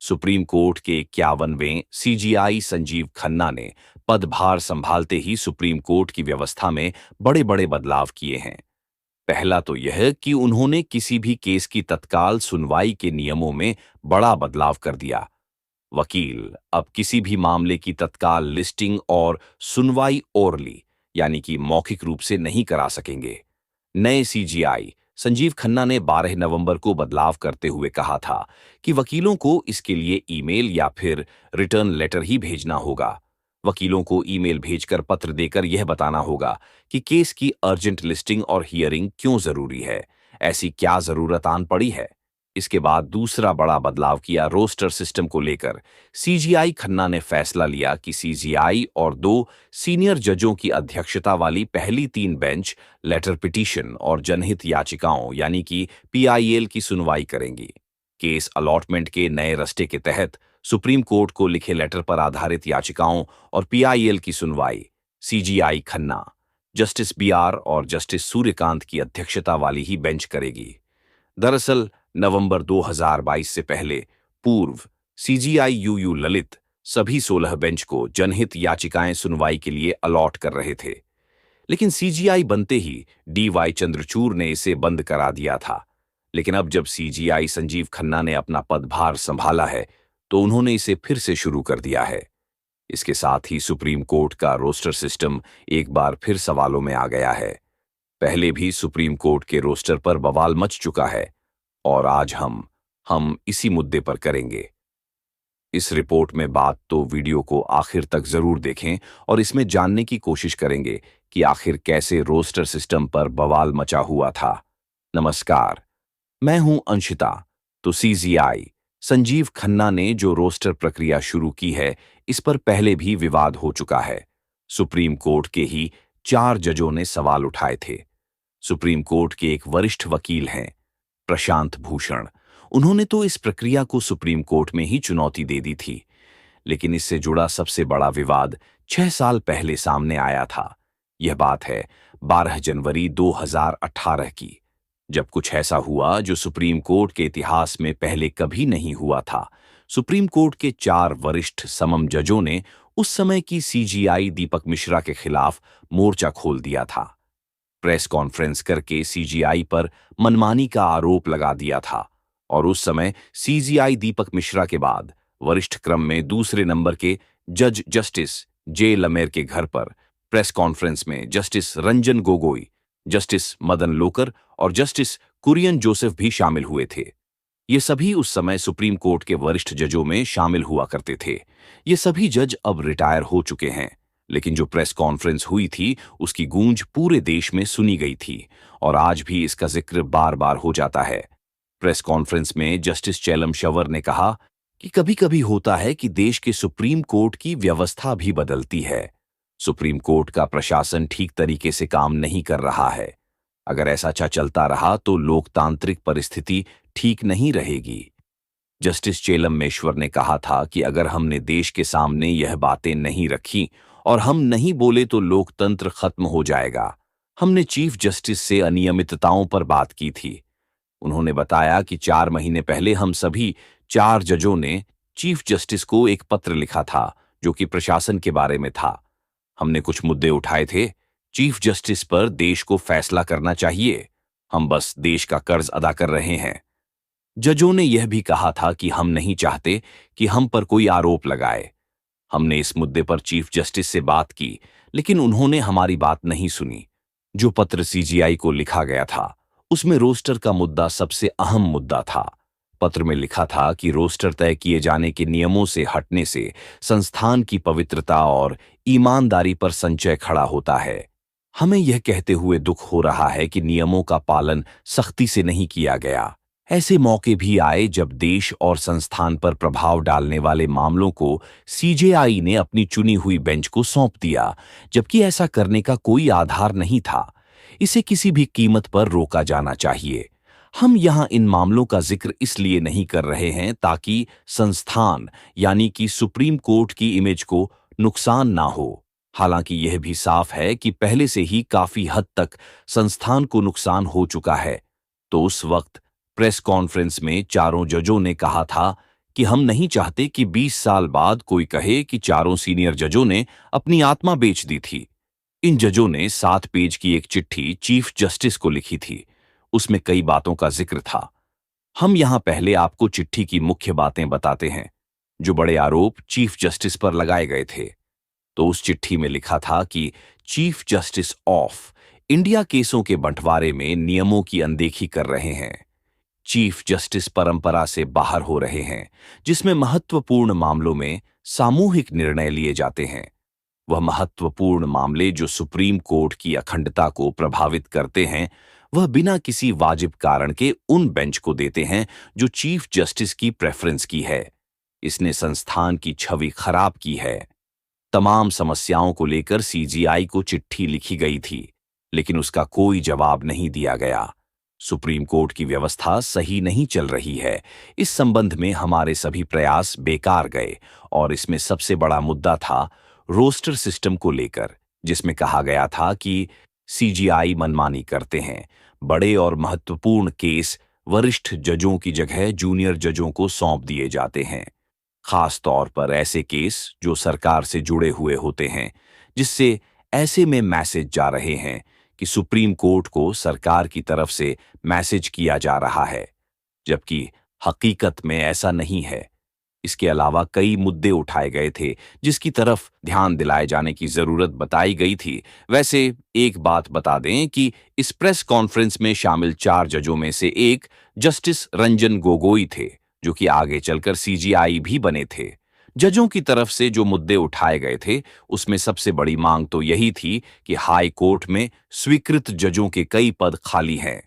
Supreme court के 51वें CGI Sanjeev Khanna ने पदभार संभालते ही सुप्रीम कोर्ट की व्यवस्था में बड़े बड़े बदलाव किए हैं। पहला तो यह कि उन्होंने किसी भी केस की तत्काल सुनवाई के नियमों में बड़ा बदलाव कर दिया। वकील अब किसी भी मामले की तत्काल लिस्टिंग और सुनवाई ओरली यानी कि मौखिक रूप से नहीं करा सकेंगे। नए सीजीआई संजीव खन्ना ने 12 नवंबर को बदलाव करते हुए कहा था कि वकीलों को इसके लिए ईमेल या फिर रिटर्न लेटर ही भेजना होगा। वकीलों को ईमेल भेजकर पत्र देकर यह बताना होगा कि केस की अर्जेंट लिस्टिंग और हियरिंग क्यों जरूरी है, ऐसी क्या जरूरत आन पड़ी है। इसके बाद दूसरा बड़ा बदलाव किया रोस्टर सिस्टम को लेकर। सीजीआई खन्ना ने फैसला लिया कि सीजीआई और 2 सीनियर जजों की अध्यक्षता वाली पहली 3 बेंच लेटर पिटीशन और जनहित याचिकाओं यानी कि पीआईएल की सुनवाई करेंगी। केस अलॉटमेंट के नए रस्ते के तहत सुप्रीम कोर्ट को लिखे लेटर पर आधारित याचिकाओं और पीआईएल की सुनवाई सीजीआई खन्ना, जस्टिस बीआर और जस्टिस सूर्यकांत की अध्यक्षता वाली ही बेंच करेगी। दरअसल नवंबर 2022 से पहले पूर्व सीजीआई यूयू ललित सभी 16 बेंच को जनहित याचिकाएं सुनवाई के लिए अलॉट कर रहे थे, लेकिन सीजीआई बनते ही डीवाई चंद्रचूड़ ने इसे बंद करा दिया था। लेकिन अब जब सीजीआई संजीव खन्ना ने अपना पदभार संभाला है तो उन्होंने इसे फिर से शुरू कर दिया है। इसके साथ ही सुप्रीम कोर्ट का रोस्टर सिस्टम एक बार फिर सवालों में आ गया है। पहले भी सुप्रीम कोर्ट के रोस्टर पर बवाल मच चुका है और आज हम इसी मुद्दे पर करेंगे। इस रिपोर्ट में बात तो वीडियो को आखिर तक जरूर देखें और इसमें जानने की कोशिश करेंगे कि आखिर कैसे रोस्टर सिस्टम पर बवाल मचा हुआ था। नमस्कार, मैं हूं अंशिता। तो सीजीआई संजीव खन्ना ने जो रोस्टर प्रक्रिया शुरू की है, इस पर पहले भी विवाद हो चुका है। सुप्रीम कोर्ट के ही 4 जजों ने सवाल उठाए थे। सुप्रीम कोर्ट के एक वरिष्ठ वकील हैं प्रशांत भूषण। उन्होंने तो इस प्रक्रिया को सुप्रीम कोर्ट में ही चुनौती दे दी थी, लेकिन इससे जुड़ा सबसे बड़ा विवाद 6 साल पहले सामने आया था। यह बात है 12 जनवरी 2018 की, जब कुछ ऐसा हुआ जो सुप्रीम कोर्ट के इतिहास में पहले कभी नहीं हुआ था। सुप्रीम कोर्ट के 4 वरिष्ठ समम जजों ने उस समय की सीजीआई दीपक मिश्रा के खिलाफ मोर्चा खोल दिया था। प्रेस कॉन्फ्रेंस करके सीजीआई पर मनमानी का आरोप लगा दिया था और उस समय सीजीआई दीपक मिश्रा के बाद वरिष्ठ क्रम में दूसरे नंबर के जज जस्टिस जे लमेर के घर पर प्रेस कॉन्फ्रेंस में जस्टिस रंजन गोगोई, जस्टिस मदन लोकर और जस्टिस कुरियन जोसेफ भी शामिल हुए थे। ये सभी उस समय सुप्रीम कोर्ट के वरिष्ठ जजों में शामिल हुआ करते थे। ये सभी जज अब रिटायर हो चुके हैं, लेकिन जो प्रेस कॉन्फ्रेंस हुई थी उसकी गूंज पूरे देश में सुनी गई थी और आज भी इसका जिक्र बार बार हो जाता है। प्रेस कॉन्फ्रेंस में जस्टिस चैलम शवर ने कहा कि कभी-कभी होता है कि देश के सुप्रीम कोर्ट की व्यवस्था भी बदलती है। सुप्रीम कोर्ट का प्रशासन ठीक तरीके से काम नहीं कर रहा है। अगर ऐसा चलता रहा तो लोकतांत्रिक परिस्थिति ठीक नहीं रहेगी। जस्टिस चेलम्मेश्वर ने कहा था कि अगर हमने देश के सामने यह बातें नहीं रखी और हम नहीं बोले तो लोकतंत्र खत्म हो जाएगा। हमने चीफ जस्टिस से अनियमितताओं पर बात की थी। उन्होंने बताया कि 4 महीने पहले हम सभी 4 जजों ने चीफ जस्टिस को एक पत्र लिखा था जो कि प्रशासन के बारे में था। हमने कुछ मुद्दे उठाए थे। चीफ जस्टिस पर देश को फैसला करना चाहिए, हम बस देश का कर्ज अदा कर रहे हैं। जजों ने यह भी कहा था कि हम नहीं चाहते कि हम पर कोई आरोप लगाए। हमने इस मुद्दे पर चीफ जस्टिस से बात की, लेकिन उन्होंने हमारी बात नहीं सुनी। जो पत्र सीजीआई को लिखा गया था उसमें रोस्टर का मुद्दा सबसे अहम मुद्दा था। पत्र में लिखा था कि रोस्टर तय किए जाने के नियमों से हटने से संस्थान की पवित्रता और ईमानदारी पर संचय खड़ा होता है। हमें यह कहते हुए दुख हो रहा है कि नियमों का पालन सख्ती से नहीं किया गया। ऐसे मौके भी आए जब देश और संस्थान पर प्रभाव डालने वाले मामलों को सीजेआई ने अपनी चुनी हुई बेंच को सौंप दिया, जबकि ऐसा करने का कोई आधार नहीं था। इसे किसी भी कीमत पर रोका जाना चाहिए। हम यहां इन मामलों का जिक्र इसलिए नहीं कर रहे हैं ताकि संस्थान यानी कि सुप्रीम कोर्ट की इमेज को नुकसान ना हो। हालांकि यह भी साफ है कि पहले से ही काफी हद तक संस्थान को नुकसान हो चुका है। तो उस वक्त प्रेस कॉन्फ्रेंस में चारों जजों ने कहा था कि हम नहीं चाहते कि 20 साल बाद कोई कहे कि चारों सीनियर जजों ने अपनी आत्मा बेच दी थी। इन जजों ने 7 पेज की एक चिट्ठी चीफ जस्टिस को लिखी थी। उसमें कई बातों का जिक्र था। हम यहां पहले आपको चिट्ठी की मुख्य बातें बताते हैं, जो बड़े आरोप चीफ जस्टिस पर लगाए गए थे। तो उस चिट्ठी में लिखा था कि चीफ जस्टिस ऑफ इंडिया केसों के बंटवारे में नियमों की अनदेखी कर रहे हैं। चीफ जस्टिस परंपरा से बाहर हो रहे हैं, जिसमें महत्वपूर्ण मामलों में सामूहिक निर्णय लिए जाते हैं। वह महत्वपूर्ण मामले जो सुप्रीम कोर्ट की अखंडता को प्रभावित करते हैं, वह बिना किसी वाजिब कारण के उन बेंच को देते हैं जो चीफ जस्टिस की प्रेफरेंस की है। इसने संस्थान की छवि खराब की है। तमाम समस्याओं को लेकर सीजीआई को चिट्ठी लिखी गई थी, लेकिन उसका कोई जवाब नहीं दिया गया। सुप्रीम कोर्ट की व्यवस्था सही नहीं चल रही है। इस संबंध में हमारे सभी प्रयास बेकार गए और इसमें सबसे बड़ा मुद्दा था रोस्टर सिस्टम को लेकर, जिसमें कहा गया था कि सीजीआई मनमानी करते हैं। बड़े और महत्वपूर्ण केस वरिष्ठ जजों की जगह जूनियर जजों को सौंप दिए जाते हैं, खास तौर पर ऐसे केस जो सरकार से जुड़े हुए होते हैं, जिससे ऐसे में मैसेज जा रहे हैं कि सुप्रीम कोर्ट को सरकार की तरफ से मैसेज किया जा रहा है, जबकि हकीकत में ऐसा नहीं है। इसके अलावा कई मुद्दे उठाए गए थे जिसकी तरफ ध्यान दिलाए जाने की जरूरत बताई गई थी। वैसे एक बात बता दें कि इस प्रेस कॉन्फ्रेंस में शामिल 4 जजों में से एक जस्टिस रंजन गोगोई थे, जो कि आगे चलकर सीजीआई भी बने थे। जजों की तरफ से जो मुद्दे उठाए गए थे, उसमें सबसे बड़ी मांग तो यही थी कि हाई कोर्ट में स्वीकृत जजों के कई पद खाली हैं।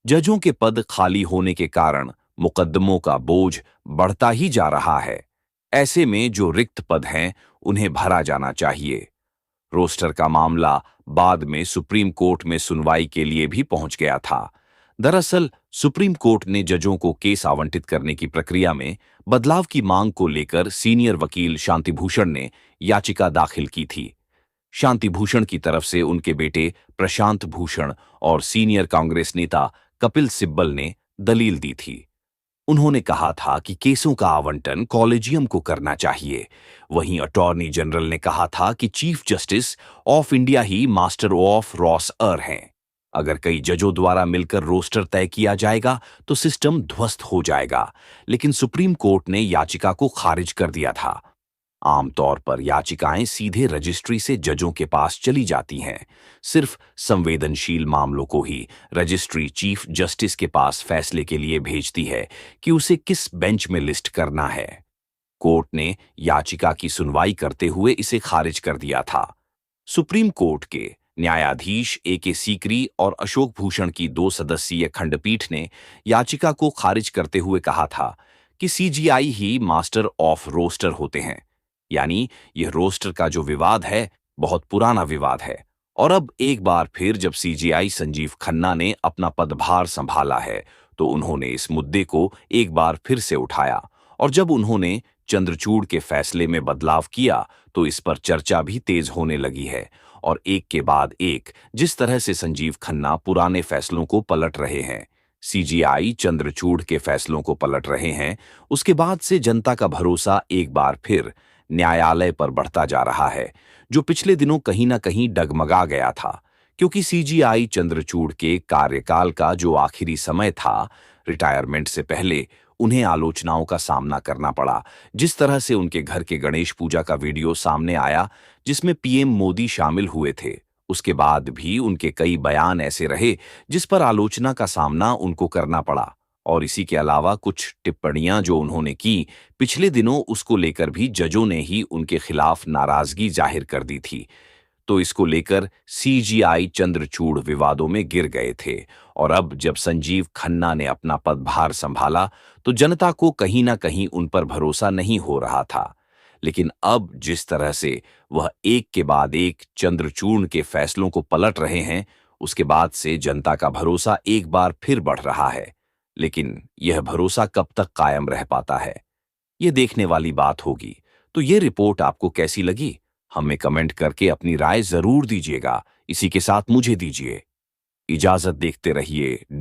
जजों के पद खाली होने के कारण मुकदमों का बोझ बढ़ता ही जा रहा है। ऐसे में जो रिक्त पद हैं, उन्हें भरा जाना चाहिए। रोस्टर का मामला बाद में सुप्रीम कोर्ट में सुनवाई के लिए भी पहुंच गया था। दरअसल सुप्रीम कोर्ट ने जजों को केस आवंटित करने की प्रक्रिया में बदलाव की मांग को लेकर सीनियर वकील शांति भूषण ने याचिका दाखिल की थी। शांति भूषण की तरफ से उनके बेटे प्रशांत भूषण और सीनियर कांग्रेस नेता कपिल सिब्बल ने दलील दी थी। उन्होंने कहा था कि केसों का आवंटन कॉलेजियम को करना चाहिए। वहीं अटॉर्नी जनरल ने कहा था कि chief justice of India he master of Ross हैं। अगर कई जजों द्वारा मिलकर रोस्टर तय किया जाएगा तो सिस्टम ध्वस्त हो जाएगा, लेकिन सुप्रीम कोर्ट ने याचिका को खारिज कर दिया था। आमतौर पर याचिकाएं सीधे रजिस्ट्री से जजों के पास चली जाती हैं। सिर्फ संवेदनशील मामलों को ही रजिस्ट्री चीफ जस्टिस के पास फैसले के लिए भेजती है कि उसे किस बेंच में लिस्ट करना है। कोर्ट ने याचिका की सुनवाई करते हुए इसे खारिज कर दिया था। सुप्रीम कोर्ट के न्यायाधीश ए.के. सीकरी और अशोक भूषण की 2 सदस्यीय खंडपीठ ने याचिका को खारिज करते हुए कहा था कि सीजीआई ही मास्टर ऑफ रोस्टर होते हैं। यानी यह रोस्टर का जो विवाद है, बहुत पुराना विवाद है और अब एक बार फिर जब सीजीआई संजीव खन्ना ने अपना पदभार संभाला है, तो उन्होंने इस मुद्दे को एक बार फिर से उठाया और जब उन्होंने चंद्रचूड़ के फैसले में बदलाव किया, तो इस पर चर्चा भी तेज होने लगी है और एक के बाद एक जिस तरह से संजीव खन्ना पुराने फैसलों को पलट रहे हैं, सीजीआई चंद्रचूड़ के फैसलों को पलट रहे हैं, उसके बाद से जनता का भरोसा एक बार फिर न्यायालय पर बढ़ता जा रहा है, जो पिछले दिनों कहीं ना कहीं डगमगा गया था, क्योंकि सीजीआई चंद्रचूड़ के कार्यकाल का जो आखिरी समय था, रिटायरमेंट से पहले उन्हें आलोचनाओं का सामना करना पड़ा। जिस तरह से उनके घर के गणेश पूजा का वीडियो सामने आया, जिसमें पीएम मोदी शामिल हुए थे, उसके बाद भी उनके कई बयान ऐसे रहे जिस पर आलोचना का सामना उनको करना पड़ा। और इसी के अलावा कुछ टिप्पणियां जो उन्होंने की, पिछले दिनों उसको लेकर भी जजों ने ही उनके खिलाफ नाराजगी जाहिर कर दी थी। तो इसको लेकर सीजीआई चंद्रचूड़ विवादों में गिर गए थे और अब जब संजीव खन्ना ने अपना पदभार संभाला, तो जनता को कहीं ना कहीं उन पर भरोसा नहीं हो रहा था। लेकिन अब जिस तरह से वह एक के बाद एक चंद्रचूड़ के फैसलों को पलट रहे हैं, उसके बाद से जनता का भरोसा एक बार फिर बढ़ रहा है। लेकिन यह भरोसा कब तक कायम रह पाता है, ये देखने वाली बात होगी। तो ये रिपोर्ट आपको कैसी लगी, हमें कमेंट करके अपनी राय जरूर दीजिएगा। इसी के साथ मुझे दीजिए इजाजत। देखते रहिए